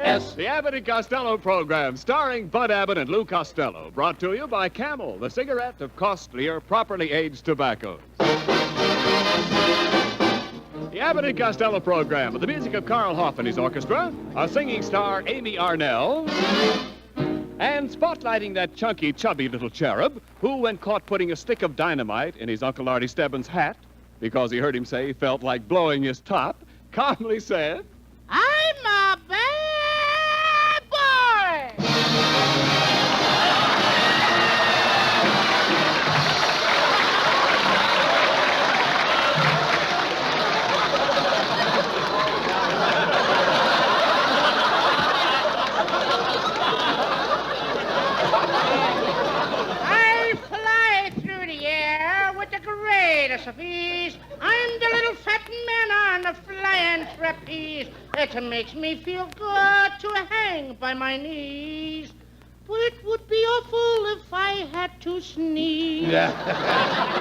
The Abbott and Costello program, starring Bud Abbott and Lou Costello, brought to you by Camel, the cigarette of costlier, properly aged tobaccos. The Abbott and Costello program, with the music of Carl Hoff and his orchestra, a singing star, Amy Arnell, and spotlighting that chunky, chubby little cherub who, when caught putting a stick of dynamite in his Uncle Artie Stebbins' hat, because he heard him say he felt like blowing his top, calmly said, I'm a bad boy! I fly through the air with the greatest of ease. I'm the little fat man on the flying trapeze. It makes me feel good to hang by my knees. But it would be awful if I had to sneeze. Yeah,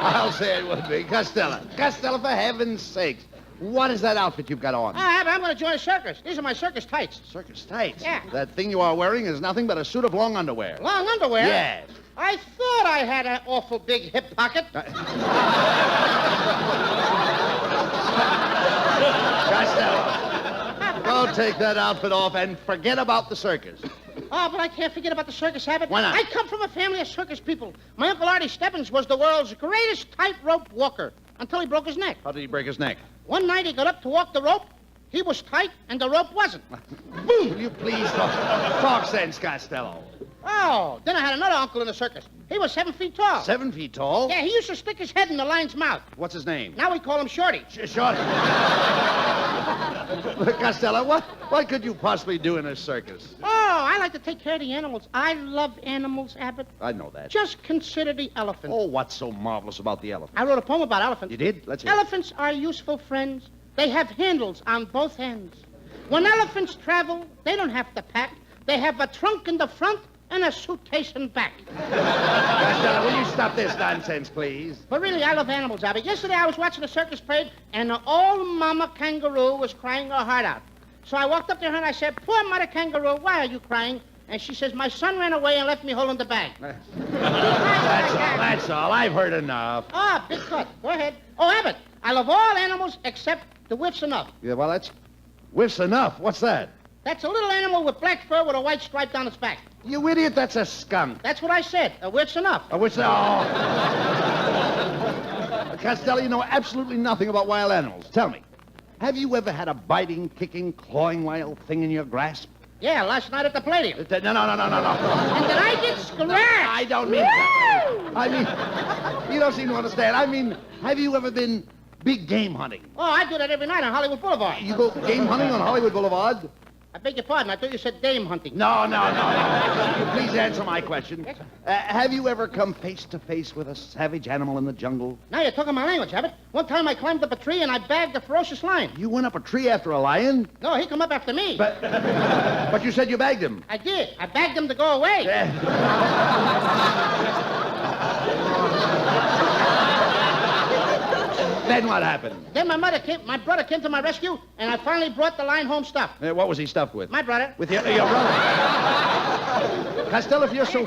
I'll say it would be. Costello, for heaven's sakes. What is that outfit you've got on? I'm going to join a circus. These are my circus tights. Circus tights? Yeah. That thing you are wearing is nothing but a suit of long underwear. Long underwear? Yes. I thought I had an awful big hip pocket. Costello, go take that outfit off and forget about the circus. Oh, but I can't forget about the circus, Abbott. Why not? I come from a family of circus people. My Uncle Artie Stebbins was the world's greatest tightrope walker until he broke his neck. How did he break his neck? One night he got up to walk the rope. He was tight, and the rope wasn't. Boom! Will you please talk sense, Costello? Oh, then I had another uncle in the circus. He was 7 feet tall. 7 feet tall? Yeah, he used to stick his head in the lion's mouth. What's his name? Now we call him Shorty. Shorty. Costello, what could you possibly do in a circus? Oh, I like to take care of the animals. I love animals, Abbott. I know that. Just consider the elephant. Oh, what's so marvelous about the elephant? I wrote a poem about elephants. You did? Let's hear it. Elephants are useful friends. They have handles on both ends. When elephants travel, they don't have to pack. They have a trunk in the front and a suitcase in back. Costello, will you stop this nonsense, please? But really, I love animals, Abbott. Yesterday I was watching a circus parade, and an old mama kangaroo was crying her heart out. So I walked up to her and I said, "Poor mother kangaroo, why are you crying?" And she says, "My son ran away and left me holding the bag." That's all. I've heard enough. Ah, big cut. Go ahead. Oh, Abbott, I love all animals except the whiff's enough. Yeah, well, that's... Whiff's enough. What's that? That's a little animal with black fur with a white stripe down its back. You idiot, that's a skunk. That's what I said. A whiff's enough. Costello, you know absolutely nothing about wild animals. Tell me, have you ever had a biting, kicking, clawing wild thing in your grasp? Yeah, last night at the Palladium. No. And did I get scratched? I don't mean that. I mean, you don't seem to understand. I mean, have you ever been big game hunting? Oh, I do that every night on Hollywood Boulevard. You go game hunting on Hollywood Boulevard? I beg your pardon. I thought you said dame hunting. No. Please answer my question. Yes, Have you ever come face to face with a savage animal in the jungle? Now you're talking my language, Abbott. One time I climbed up a tree and I bagged a ferocious lion. You went up a tree after a lion? No, he come up after me. But you said you bagged him. I did. I bagged him to go away. Then what happened? Then my brother came to my rescue, and I finally brought the lion home stuffed. What was he stuffed with? My brother. With your brother. Costello, if you're so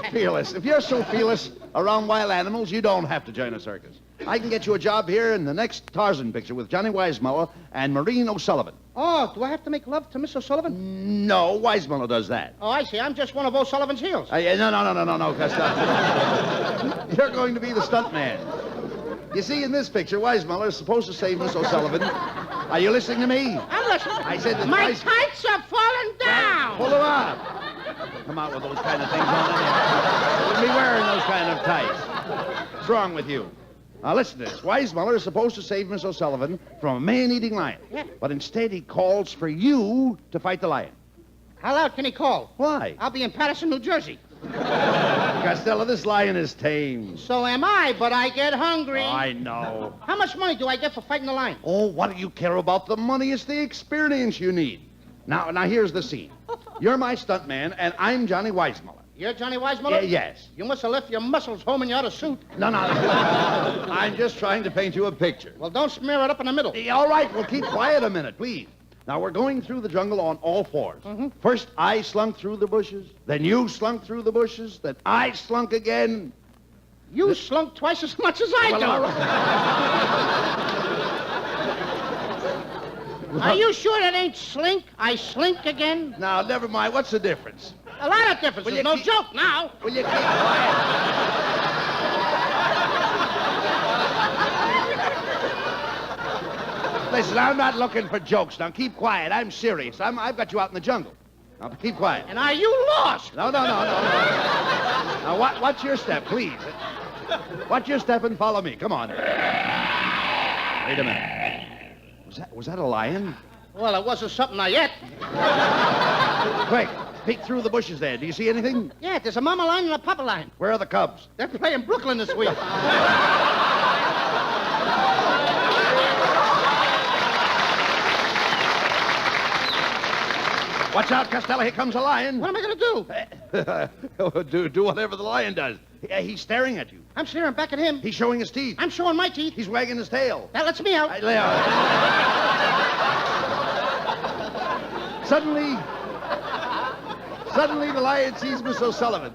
fearless around wild animals, you don't have to join a circus. I can get you a job here in the next Tarzan picture with Johnny Weissmuller and Maureen O'Sullivan. Oh, do I have to make love to Miss O'Sullivan? No, Weissmuller does that. Oh, I see. I'm just one of O'Sullivan's heels. No, Costello. You're going to be the stunt man. You see, in this picture, Weissmuller is supposed to save Miss O'Sullivan. Are you listening to me? I'm listening. I said that my tights are falling down. Pull them up. Come out with those kind of things on. You wouldn't be wearing those kind of tights. What's wrong with you? Now, listen to this. Weissmuller is supposed to save Miss O'Sullivan from a man-eating lion. Yeah. But instead, he calls for you to fight the lion. How loud can he call? Why? I'll be in Patterson, New Jersey. Costello, this lion is tame. So am I, but I get hungry. I know. How much money do I get for fighting the lion? Oh, what do you care about the money? It's the experience you need. Now, here's the scene. You're my stunt man, and I'm Johnny Weissmuller. You're Johnny Weissmuller? Yes. You must have left your muscles home in your other suit. No. I'm just trying to paint you a picture. Well, don't smear it up in the middle. All right, well, keep quiet a minute, please. Now, we're going through the jungle on all fours. First, I slunk through the bushes. Then you slunk through the bushes. Then I slunk again. You slunk twice as much as I Well, do. all right. Are you sure that ain't slink? I slink again? Now, never mind. What's the difference? A lot of differences. Will you No keep- joke now. Will you keep quiet? Listen, I'm not looking for jokes. Now, keep quiet. I'm serious. I've got you out in the jungle. Now, keep quiet. And are you lost? No. Now, watch your step, please. Watch your step and follow me. Come on. Wait a minute. Was that a lion? Well, it wasn't something I yet. Quick, peek through the bushes there. Do you see anything? Yeah, there's a mama lion and a papa lion. Where are the cubs? They're playing Brooklyn this week. Watch out, Costello. Here comes a lion. What am I going to do? do whatever the lion does. He's staring at you. I'm staring back at him. He's showing his teeth. I'm showing my teeth. He's wagging his tail. That lets me out. Lay out. Suddenly, the lion sees Miss O'Sullivan,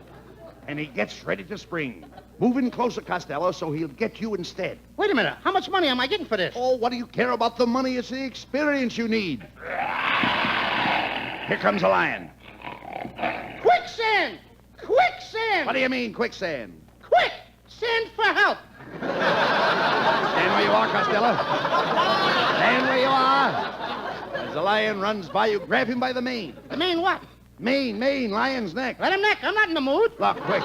and he gets ready to spring. Move in closer, Costello, so he'll get you instead. Wait a minute. How much money am I getting for this? Oh, what do you care about the money? It's the experience you need. Here comes a lion. Quicksand! Quicksand! What do you mean, quicksand? Quick! Send for help! Stand where you are, Costello. Stand where you are. As the lion runs by you, grab him by the mane. The mean what? Mane, lion's neck. Let him neck. I'm not in the mood. Look, quick.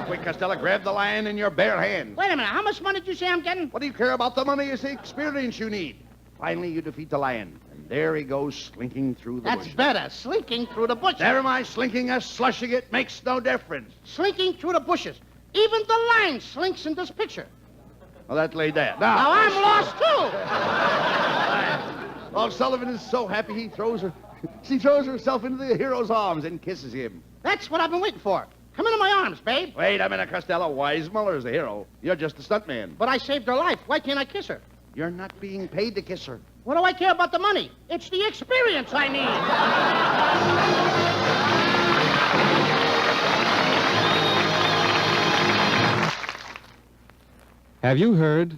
Quick, Costello, grab the lion in your bare hand. Wait a minute. How much money did you say I'm getting? What do you care about the money? It's the experience you need. Finally, you defeat the lion. And there he goes, slinking through the That's bushes. better. Slinking through the bushes. Never mind slinking or slushing it. Makes no difference. Slinking through the bushes. Even the lion slinks in this picture. Well, that laid there. Now I'm lost, too. O'Sullivan is so happy he throws herself into the hero's arms and kisses him. That's what I've been waiting for. Come into my arms, babe. Wait a minute, Costello. Weissmuller's the hero. You're just a stuntman. But I saved her life. Why can't I kiss her? You're not being paid to kiss her. What do I care about the money? It's the experience I need. Have you heard?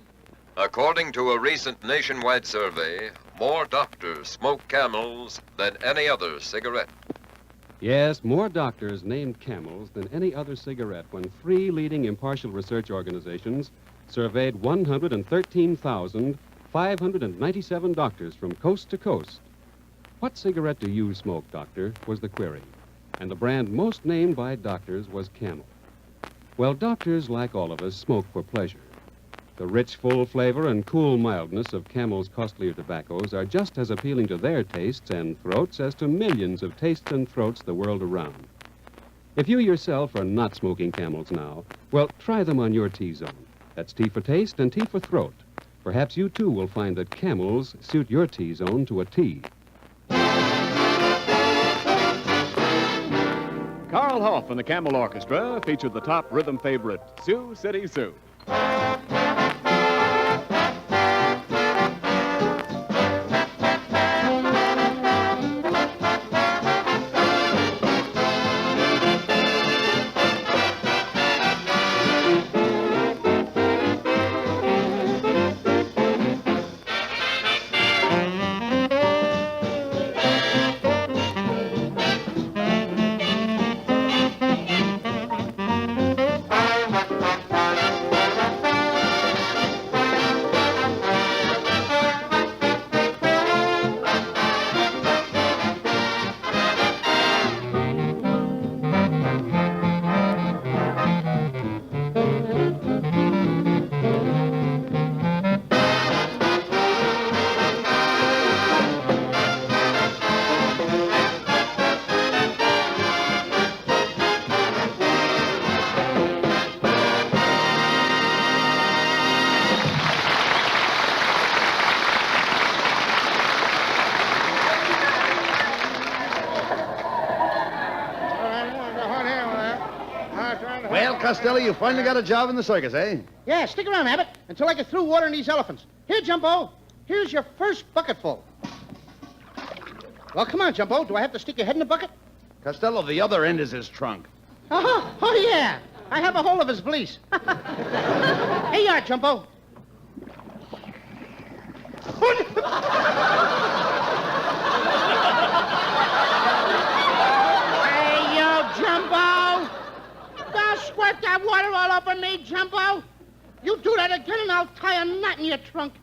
According to a recent nationwide survey, more doctors smoke Camels than any other cigarette. Yes, more doctors named Camels than any other cigarette when 3 leading impartial research organizations surveyed 113,597 doctors from coast to coast. What cigarette do you smoke, doctor, was the query. And the brand most named by doctors was Camel. Well, doctors, like all of us, smoke for pleasure. The rich, full flavor and cool mildness of Camel's costlier tobaccos are just as appealing to their tastes and throats as to millions of tastes and throats the world around. If you yourself are not smoking Camels now, well, try them on your T-zone. That's T for taste and T for throat. Perhaps you, too, will find that Camels suit your T-zone to a T. Carl Hoff and the Camel Orchestra featured the top rhythm favorite, Sioux City Sue. Well, Costello, you finally got a job in the circus, eh? Yeah, stick around, Abbott, until I get through watering these elephants. Here, Jumbo. Here's your first bucketful. Well, come on, Jumbo. Do I have to stick your head in the bucket? Costello, the other end is his trunk. Oh, yeah. I have a hold of his valise. Here you are, Jumbo. Hey, you, Jumbo. Don't squirt that water all over me, Jumbo. You do that again and I'll tie a knot in your trunk.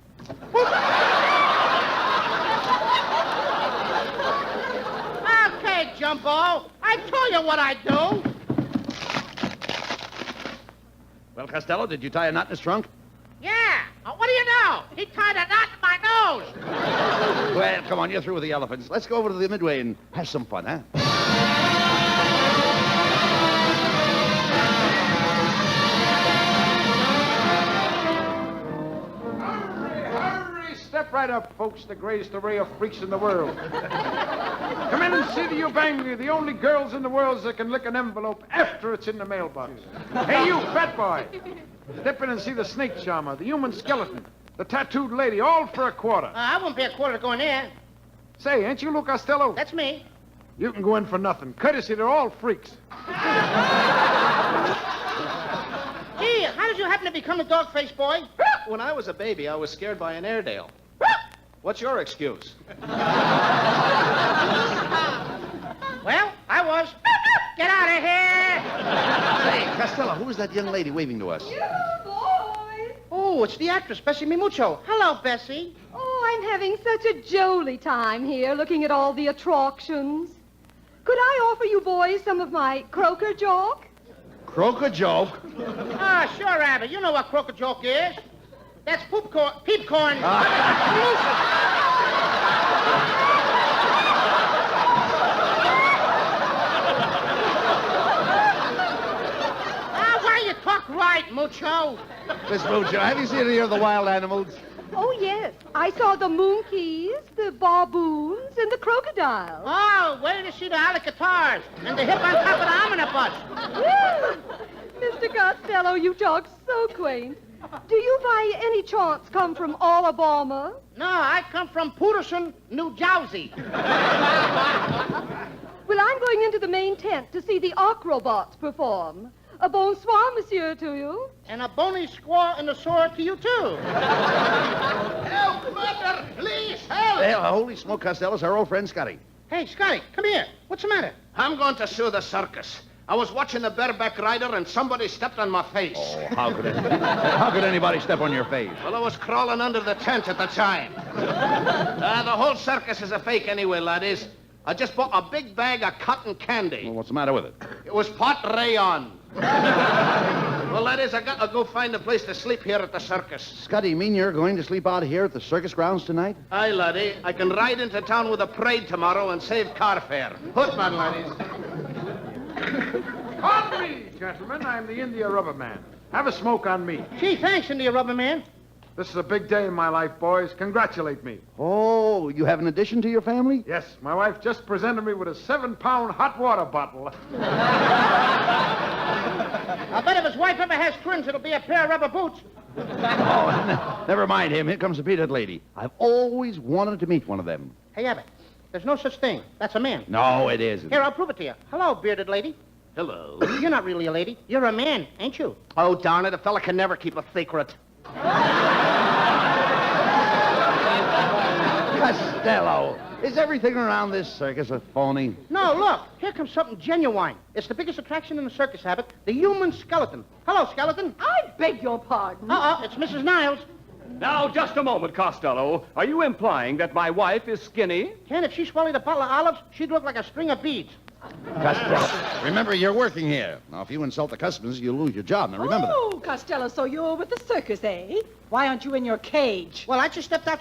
Okay, Jumbo. I told you what I'd do. Well, Costello, did you tie a knot in his trunk? Yeah. What do you know? He tied a knot in my nose. Well, come on, you're through with the elephants. Let's go over to the Midway and have some fun, huh? Hurry! Step right up, folks. The greatest array of freaks in the world. Come in and see the Ubangi, the only girls in the world that can lick an envelope after it's in the mailbox. Hey, you, fat boy. Step in and see the snake charmer, the human skeleton, the tattooed lady, all for a quarter. I won't pay a quarter to go in there. Say, ain't you Lou Costello? That's me. You can go in for nothing. Courtesy, they're all freaks. Gee, how did you happen to become a dog-faced boy? When I was a baby, I was scared by an Airedale. What's your excuse? Well, I was. Get out of here! Hey, Costello, who is that young lady waving to us? You boys! Oh, it's the actress, Bessie Mimucho. Hello, Bessie. Oh, I'm having such a jolly time here looking at all the attractions. Could I offer you boys some of my croaker joke? Croaker joke? Ah, sure, Abbott. You know what croaker joke is. That's peepcorn. Why you talk right, Mucho? Miss Mucho, have you seen any of the wild animals? Oh, yes. I saw the monkeys, the baboons, and the crocodiles. Oh, wait to see the allicators and the hip on top of the omnibus. Mr. Costello, you talk so quaint. Do you by any chance come from Alabama? No, I come from Peterson, New Jersey. Well, I'm going into the main tent to see the acrobats perform. A bonsoir, monsieur, to you. And a bony squaw and a sword to you, too. Help, mother! Please, help! Hey, holy smoke, Costello, it's our old friend Scotty. Hey, Scotty, come here. What's the matter? I'm going to sue the circus. I was watching the bareback rider and somebody stepped on my face. Oh, how could anybody step on your face? Well, I was crawling under the tent at the time. The whole circus is a fake anyway, laddies. I just bought a big bag of cotton candy. Well, what's the matter with it? It was pot rayon. Well, laddies, I got to go find a place to sleep here at the circus. Scotty, you mean you're going to sleep out here at the circus grounds tonight? Aye, laddie. I can ride into town with a parade tomorrow and save car fare. Hootman, laddies. Pardon me, gentlemen. I'm the India Rubber Man. Have a smoke on me. Gee, thanks, India Rubber Man. This is a big day in my life, boys. Congratulate me. Oh, you have an addition to your family? Yes, my wife just presented me with a 7-pound hot water bottle. I bet if his wife ever has twins, it'll be a pair of rubber boots. Oh, never mind him. Here comes the bearded lady. I've always wanted to meet one of them. Hey, Abbott, there's no such thing. That's a man. No, it isn't. Here, I'll prove it to you. Hello, bearded lady. Hello. You're not really a lady. You're a man, ain't you? Oh, darn it. A fella can never keep a secret. Costello, is everything around this circus a phony? No, look. Here comes something genuine. It's the biggest attraction in the circus, Abbott. The human skeleton. Hello, skeleton. I beg your pardon. Uh-oh, it's Mrs. Niles. Now, just a moment, Costello. Are you implying that my wife is skinny? Ken, if she swallowed a bottle of olives, she'd look like a string of beads. Costello, remember, you're working here. Now, if you insult the customers, you'll lose your job. Now, remember that. Oh, Costello, so you're with the circus, eh? Why aren't you in your cage? Well, I just stepped out.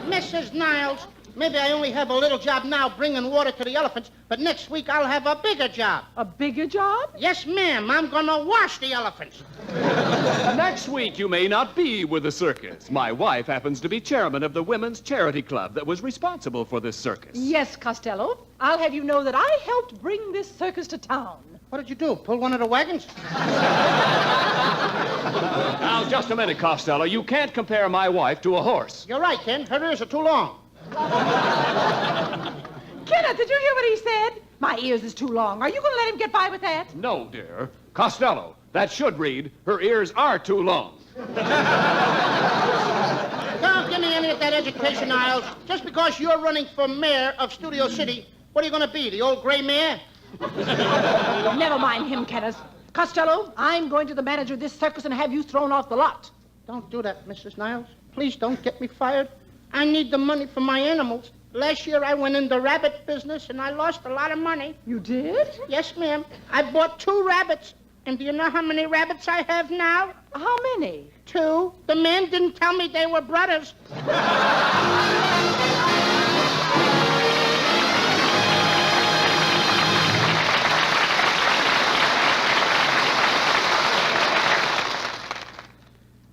Mrs. Niles, maybe I only have a little job now bringing water to the elephants, but next week I'll have a bigger job. A bigger job? Yes, ma'am. I'm gonna wash the elephants. Next week, you may not be with the circus. My wife happens to be chairman of the women's charity club that was responsible for this circus. Yes, Costello. I'll have you know that I helped bring this circus to town. What did you do? Pull one of the wagons? Now, just a minute, Costello. You can't compare my wife to a horse. You're right, Ken. Her ears are too long. Kenneth, did you hear what he said? My ears is too long. Are you going to let him get by with that? No, dear. Costello, that should read, her ears are too long. Don't give me any of that education, Niles. Just because you're running for mayor of Studio City, what are you going to be, the old gray mare? Never mind him, Kenneth. Costello, I'm going to the manager of this circus and have you thrown off the lot. Don't do that, Mrs. Niles. Please don't get me fired. I need the money for my animals. Last year I went in the rabbit business and I lost a lot of money. You did? Yes, ma'am. I bought 2 rabbits. And do you know how many rabbits I have now? How many? 2. The man didn't tell me they were brothers.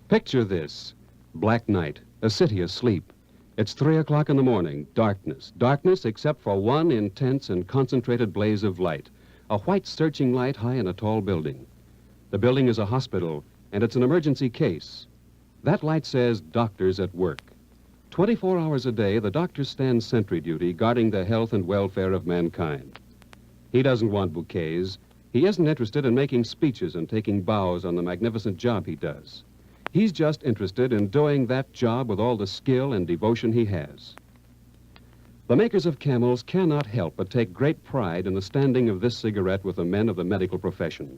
Picture this. Black night, a city asleep. It's 3 o'clock in the morning, darkness. Darkness except for one intense and concentrated blaze of light. A white searching light high in a tall building. The building is a hospital, and it's an emergency case. That light says doctors at work. 24 hours a day, the doctor stands sentry duty, guarding the health and welfare of mankind. He doesn't want bouquets. He isn't interested in making speeches and taking bows on the magnificent job he does. He's just interested in doing that job with all the skill and devotion he has. The makers of Camels cannot help but take great pride in the standing of this cigarette with the men of the medical profession.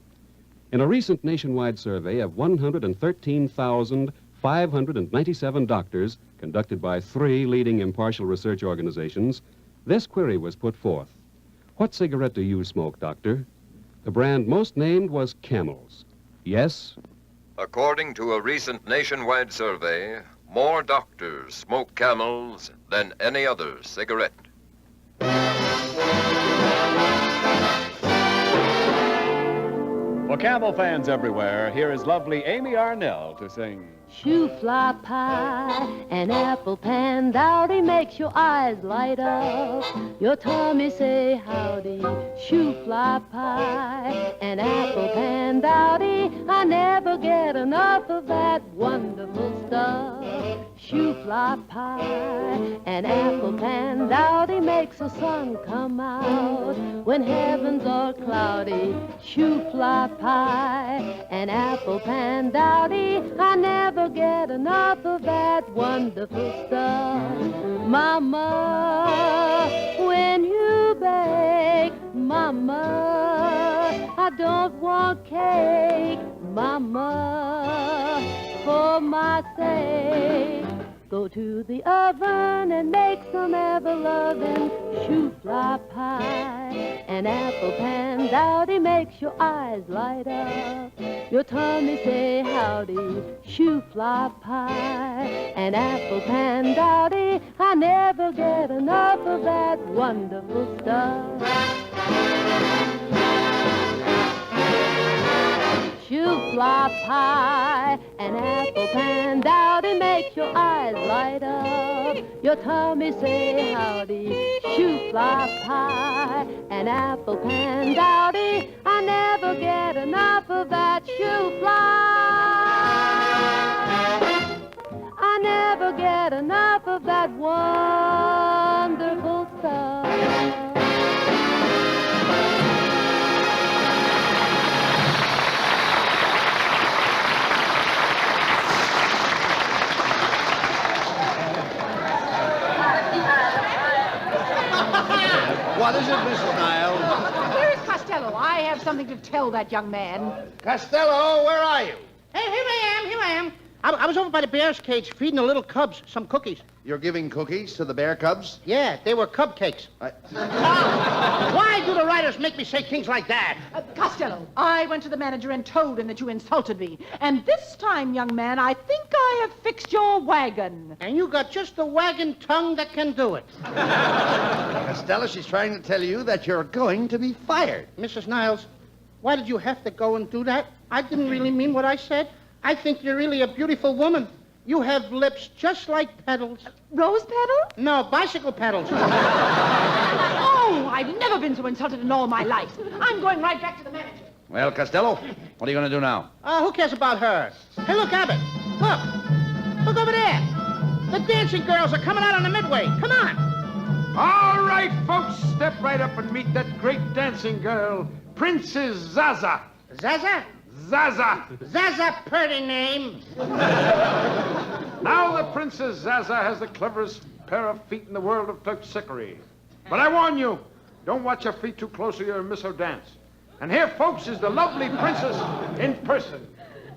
In a recent nationwide survey of 113,597 doctors, conducted by 3 leading impartial research organizations, this query was put forth. What cigarette do you smoke, doctor? The brand most named was Camels. Yes? According to a recent nationwide survey, more doctors smoke Camels than any other cigarette. For Camel fans everywhere, here is lovely Amy Arnell to sing. Shoe fly pie and apple pan dowdy makes your eyes light up. Your tummy say howdy. Shoe fly pie and apple pan dowdy. I never get enough of that wonderful stuff. Shoe fly pie and apple pan dowdy makes the sun come out when heavens are cloudy. Shoe fly pie and apple pan dowdy. I never get enough of that wonderful stuff. Mama, when you bake, Mama, I don't want cake, Mama, for my sake. Go to the oven and make some ever-loving shoe fly pie. An apple pan dowdy makes your eyes light up. Your tummy say howdy, shoe fly pie. An apple pan dowdy, I never get enough of that wonderful stuff. Shoe fly pie, an apple pan dowdy makes your eyes light up. Your tummy say howdy, shoe fly pie, an apple pan dowdy. I never get enough of that shoe fly. I never get enough of that wonderful stuff. What is it, Mrs. Niles? Where's Costello? I have something to tell that young man. Costello, where are you? Hey, here I am. I was over by the bear's cage feeding the little cubs some cookies. You're giving cookies to the bear cubs? Yeah, they were cupcakes. Why do the writers make me say things like that? Costello, I went to the manager and told him that you insulted me. And this time, young man, I think I have fixed your wagon. And you got just the wagon tongue that can do it. Costello, she's trying to tell you that you're going to be fired. Mrs. Niles, why did you have to go and do that? I didn't really mean what I said. I think you're really a beautiful woman. You have lips just like petals. Rose petal? No, bicycle pedals. Oh, I've never been so insulted in all my life. I'm going right back to the manager. Well, Costello, what are you going to do now? Who cares about her? Hey, look, Abbott. Look over there. The dancing girls are coming out on the midway. Come on. All right, folks, step right up and meet that great dancing girl, Princess Zaza. Zaza? Zaza. Zaza, pretty name. Now the Princess Zaza has the cleverest pair of feet in the world of terpsichore. But I warn you, don't watch her feet too close or you'll miss her dance. And here, folks, is the lovely princess in person.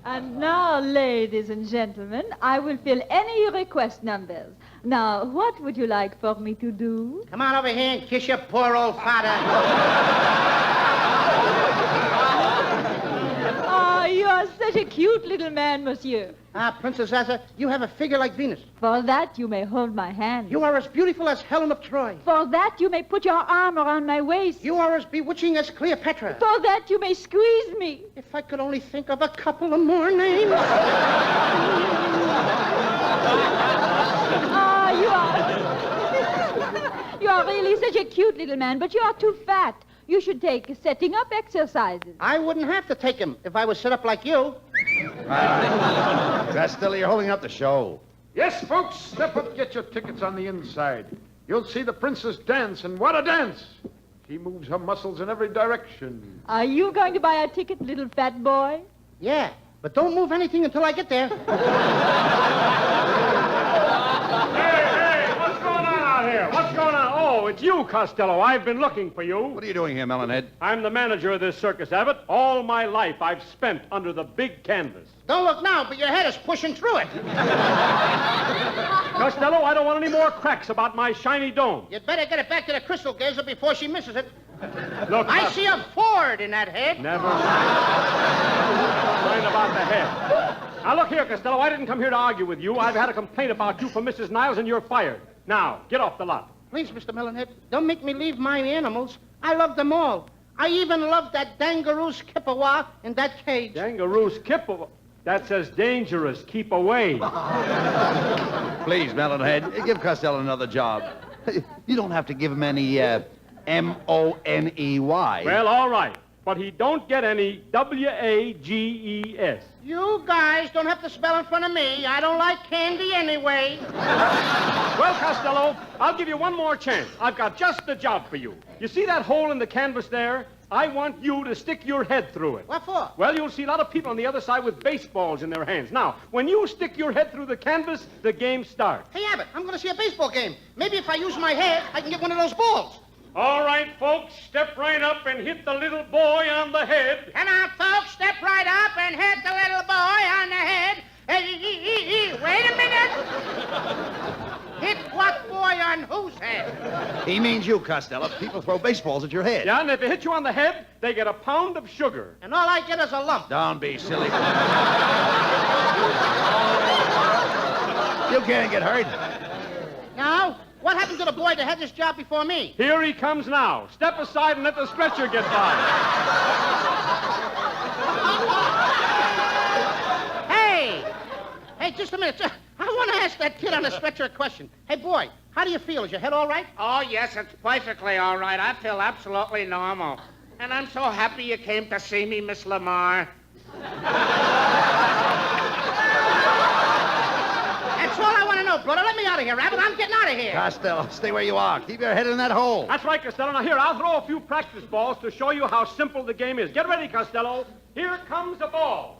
And now, ladies and gentlemen, I will fill any request numbers. Now, what would you like for me to do? Come on over here and kiss your poor old father. Oh, you are such a cute little man, monsieur. Princess Zaza, you have a figure like Venus. For that, you may hold my hand. You are as beautiful as Helen of Troy. For that, you may put your arm around my waist. You are as bewitching as Cleopatra. For that, you may squeeze me. If I could only think of a couple of more names. You are really such a cute little man, but you are too fat. You should take setting up exercises. I wouldn't have to take him if I was set up like you. Costello, you're holding up the show. Yes, folks, step up, get your tickets on the inside. You'll see the princess dance, and what a dance! She moves her muscles in every direction. Are you going to buy a ticket, little fat boy? Yeah, but don't move anything until I get there. Hey, what's going on out here? What's going on? Oh, it's you, Costello. I've been looking for you. What are you doing here, Melonhead? I'm the manager of this circus, Abbott. All my life I've spent under the big canvas. Don't look now, but your head is pushing through it. Costello, I don't want any more cracks about my shiny dome. You'd better get it back to the crystal gazer before she misses it. Look, I see a Ford in that head. Never mind about the head. Now, look here, Costello. I didn't come here to argue with you. I've had a complaint about you from Mrs. Niles, and you're fired. Now, get off the lot. Please, Mr. Melonhead, don't make me leave my animals. I love them all. I even love that Dangaroos Kippawa in that cage. Dangaroos Kippawa? That says dangerous. Keep away. Please, Melonhead, give Costello another job. You don't have to give him any, M-O-N-E-Y. Well, all right. But he don't get any W-A-G-E-S. You guys don't have to spell in front of me. I don't like candy anyway. Well, Costello, I'll give you one more chance. I've got just the job for you. You see that hole in the canvas there? I want you to stick your head through it. What for? Well, you'll see a lot of people on the other side with baseballs in their hands. Now, when you stick your head through the canvas, the game starts. Hey, Abbott, I'm going to see a baseball game. Maybe if I use my head, I can get one of those balls. All right, folks, step right up and hit the little boy on the head. Come on, folks, step right up and hit the little boy on the head. Wait a minute. Hit what boy on whose head? He means you, Costello. People throw baseballs at your head. Yeah, and if they hit you on the head, they get a pound of sugar. And all I get is a lump. Don't be silly. You can't get hurt. Now, what happened to the boy that had this job before me? Here he comes now. Step aside and let the stretcher get by. Hey, just a minute. I want to ask that kid on the stretcher a question. Hey, boy, how do you feel? Is your head all right? Oh, yes, it's perfectly all right. I feel absolutely normal. And I'm so happy you came to see me, Miss Lamar. That's all I want to know, brother. Let me out of here, Abbott. I'm getting out of here. Costello, stay where you are. Keep your head in that hole. That's right, Costello. Now, here, I'll throw a few practice balls to show you how simple the game is. Get ready, Costello. Here comes the ball.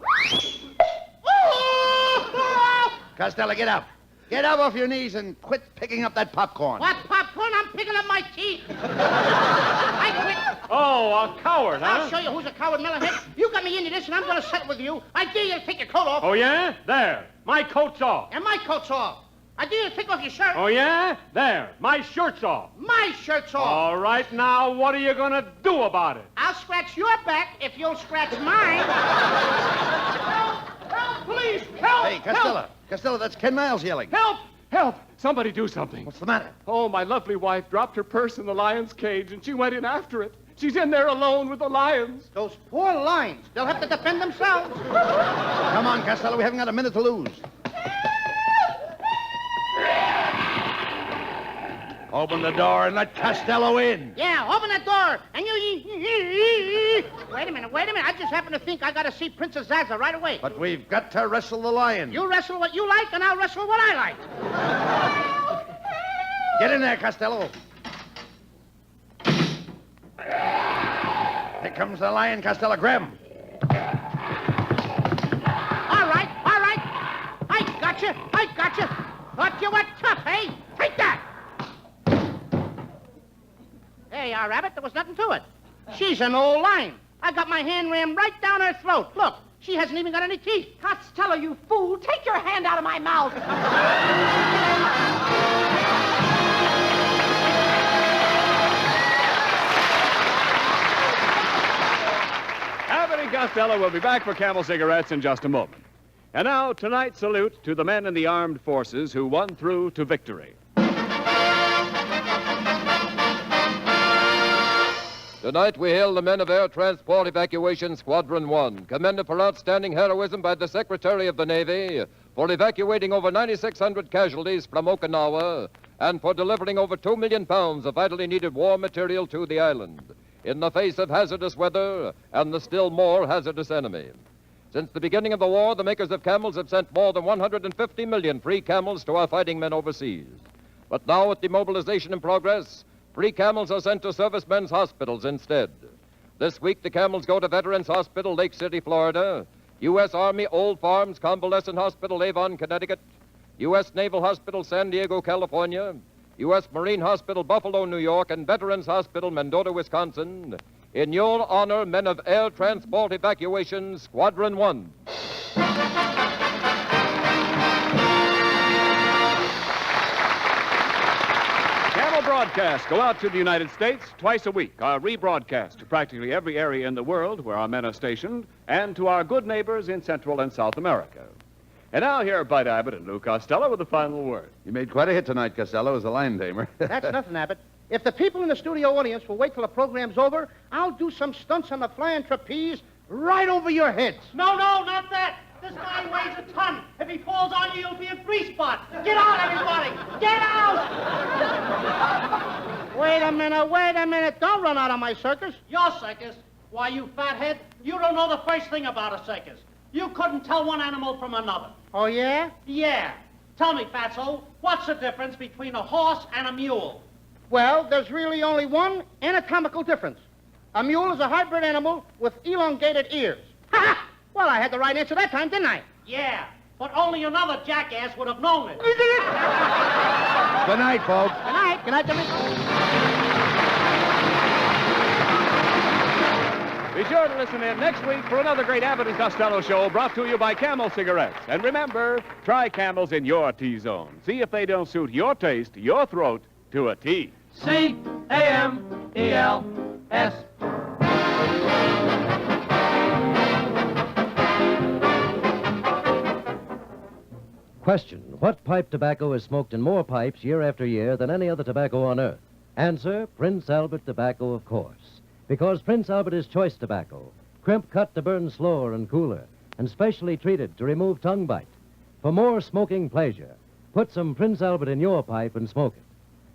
Costello, get up. Get up off your knees and quit picking up that popcorn. What popcorn? I'm picking up my teeth. I quit. Oh, a coward, huh? I'll show you who's a coward, Melonhead. You got me into this, and I'm going to settle with you. I dare you to take your coat off. Oh, yeah? There. My coat's off. And my coat's off. I dare you to take off your shirt. Oh, yeah? There. My shirt's off. My shirt's off. All right, now, what are you going to do about it? I'll scratch your back if you'll scratch mine. Help, please, help! Hey, Costello. Help! Costello, that's Ken Niles yelling. Help! Help! Somebody do something. What's the matter? Oh, my lovely wife dropped her purse in the lion's cage, and she went in after it. She's in there alone with the lions. Those poor lions. They'll have to defend themselves. Come on, Costello. We haven't got a minute to lose. Open the door and let Costello in. Yeah, open that door. And you... Wait a minute. I just happen to think I got to see Princess Zaza right away. But we've got to wrestle the lion. You wrestle what you like, and I'll wrestle what I like. Get in there, Costello. Here comes the lion, Costello. Grab him. All right. I got you. Thought you were tough, eh? Take that. There you are, Rabbit. There was nothing to it. She's an old lion. I got my hand rammed right down her throat. Look, she hasn't even got any teeth. Costello, you fool. Take your hand out of my mouth. Abbott and Costello will be back for Camel Cigarettes in just a moment. And now, tonight's salute to the men in the armed forces who won through to victory. Tonight we hail the men of Air Transport Evacuation Squadron 1, commended for outstanding heroism by the Secretary of the Navy, for evacuating over 9,600 casualties from Okinawa, and for delivering over 2 million pounds of vitally needed war material to the island, in the face of hazardous weather and the still more hazardous enemy. Since the beginning of the war, the makers of camels have sent more than 150 million free camels to our fighting men overseas. But now, with demobilization in progress, free camels are sent to servicemen's hospitals instead. This week, the camels go to Veterans Hospital, Lake City, Florida, U.S. Army Old Farms Convalescent Hospital, Avon, Connecticut, U.S. Naval Hospital, San Diego, California, U.S. Marine Hospital, Buffalo, New York, and Veterans Hospital, Mendota, Wisconsin, in your honor, men of Air Transport Evacuation Squadron 1. Camel broadcasts go out to the United States twice a week, are rebroadcast to practically every area in the world where our men are stationed, and to our good neighbors in Central and South America. And now here are Bud Abbott and Lou Costello with the final word. You made quite a hit tonight, Costello, as a lion tamer. That's nothing, Abbott. If the people in the studio audience will wait till the program's over, I'll do some stunts on the flying trapeze right over your heads. No, not that. This guy weighs a ton. If he falls on you, you'll be a grease spot. Get out, everybody. Get out! Wait a minute. Don't run out of my circus. Your circus? Why, you fathead, you don't know the first thing about a circus. You couldn't tell one animal from another. Oh, yeah? Yeah. Tell me, Fatso, what's the difference between a horse and a mule? Well, there's really only one anatomical difference. A mule is a hybrid animal with elongated ears. Ha! Well, I had the right answer that time, didn't I? Yeah, but only another jackass would have known it. Good night, folks. Good night, gentlemen. Be sure to listen in next week for another great Abbott and Costello show brought to you by Camel Cigarettes. And remember, try Camels in your T-zone. See if they don't suit your taste, your throat, to a T. C-A-M-E-L-S. Question: what pipe tobacco is smoked in more pipes year after year than any other tobacco on earth? Answer: Prince Albert tobacco, of course. Because Prince Albert is choice tobacco, crimp cut to burn slower and cooler, and specially treated to remove tongue bite. For more smoking pleasure, put some Prince Albert in your pipe and smoke it.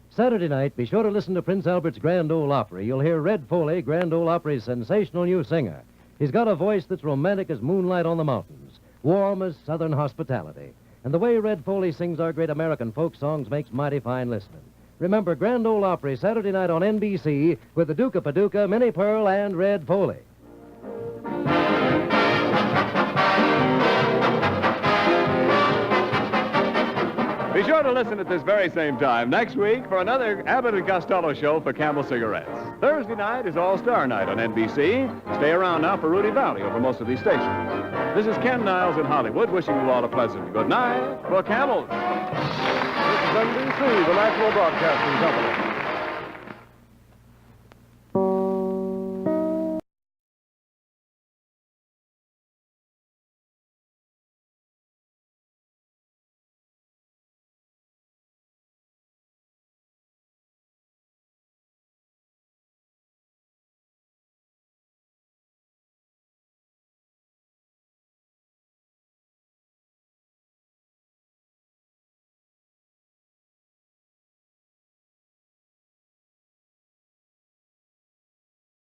Saturday night, be sure to listen to Prince Albert's Grand Ole Opry. You'll hear Red Foley, Grand Ole Opry's sensational new singer. He's got a voice that's romantic as moonlight on the mountains, warm as southern hospitality. And the way Red Foley sings our great American folk songs makes mighty fine listening. Remember Grand Ole Opry, Saturday night on NBC with the Duke of Paducah, Minnie Pearl, and Red Foley. Be sure to listen at this very same time next week for another Abbott and Costello show for Camel Cigarettes. Thursday night is All-Star Night on NBC. Stay around now for Rudy Valley over most of these stations. This is Ken Niles in Hollywood wishing you all a pleasant good night for Camels. This is NBC, the National Broadcasting Company.